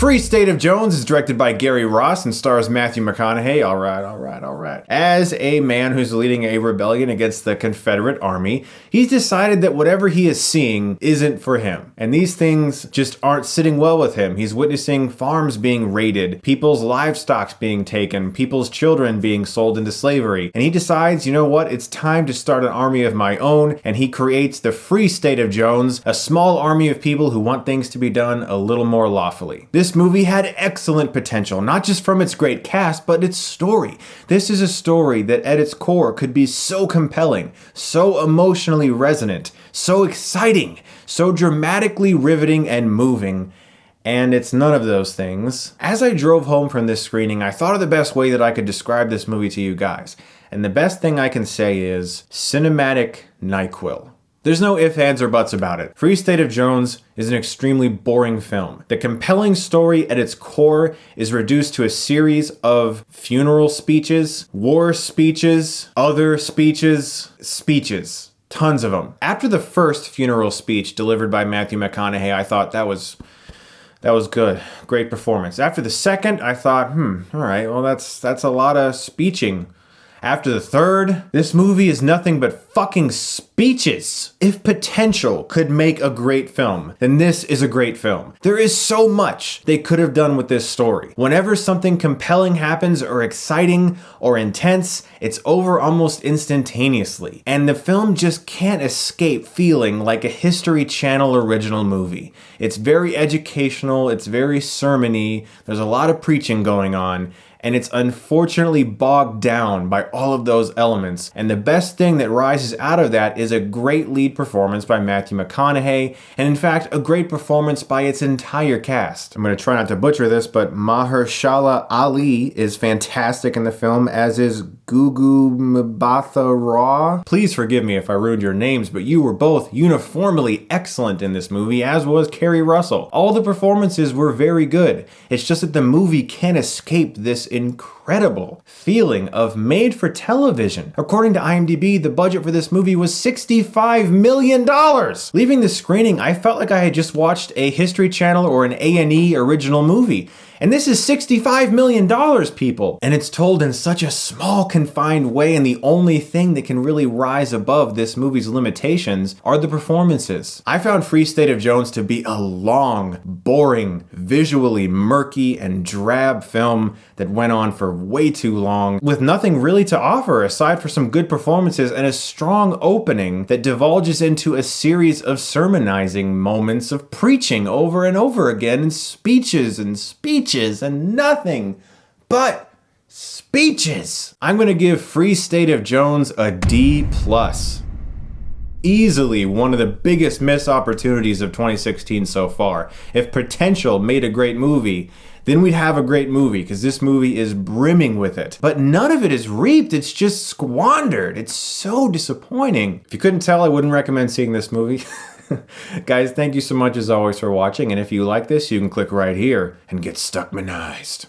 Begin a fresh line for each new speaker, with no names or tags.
Free State of Jones is directed by Gary Ross and stars Matthew McConaughey. All right. As a man who's leading a rebellion against the Confederate Army, he's decided that whatever he is seeing isn't for him. And these things just aren't sitting well with him. He's witnessing farms being raided, people's livestock being taken, people's children being sold into slavery. And he decides, you know what, it's time to start an army of my own. And he creates the Free State of Jones, a small army of people who want things to be done a little more lawfully. This movie had excellent potential, not just from its great cast, but its story. This is a story that at its core could be so compelling, so emotionally resonant, so exciting, so dramatically riveting and moving. And it's none of those things. As I drove home from this screening, I thought of the best way that I could describe this movie to you guys. And the best thing I can say is cinematic NyQuil. There's no ifs, ands, or buts about it. Free State of Jones is an extremely boring film. The compelling story at its core is reduced to a series of funeral speeches, war speeches, other speeches. Tons of them. After the first funeral speech delivered by Matthew McConaughey, I thought that was good. Great performance. After the second, I thought, all right, well, that's a lot of speeching. After the third, this movie is nothing but fucking speeches. If potential could make a great film, then this is a great film. There is so much they could have done with this story. Whenever something compelling happens or exciting or intense, it's over almost instantaneously. And the film just can't escape feeling like a History Channel original movie. It's very educational, it's very sermon-y, there's a lot of preaching going on, and it's unfortunately bogged down by all of those elements. And the best thing that rises out of that is a great lead performance by Matthew McConaughey, and in fact, a great performance by its entire cast. I'm gonna try not to butcher this, but Mahershala Ali is fantastic in the film, as is Gugu Mbatha-Raw. Please forgive me if I ruined your names, but you were both uniformly excellent in this movie, as was Keri Russell. All the performances were very good. It's just that the movie can't escape this incredible feeling of made for television. According to IMDb, the budget for this movie was $65 million. Leaving the screening, I felt like I had just watched a History Channel or an A&E original movie. And this is $65 million, people. And it's told in such a small, confined way, and the only thing that can really rise above this movie's limitations are the performances. I found Free State of Jones to be a long, boring, visually murky, and drab film that went on for way too long, with nothing really to offer aside for some good performances and a strong opening that divulges into a series of sermonizing moments of preaching over and over again, and speeches and nothing but speeches. I'm gonna give Free State of Jones a D+. Easily one of the biggest missed opportunities of 2016 so far. If potential made a great movie, then we'd have a great movie, because this movie is brimming with it. But none of it is reaped, it's just squandered. It's so disappointing. If you couldn't tell, I wouldn't recommend seeing this movie. Guys, thank you so much as always for watching, and if you like this, you can click right here and get Stuckmanized.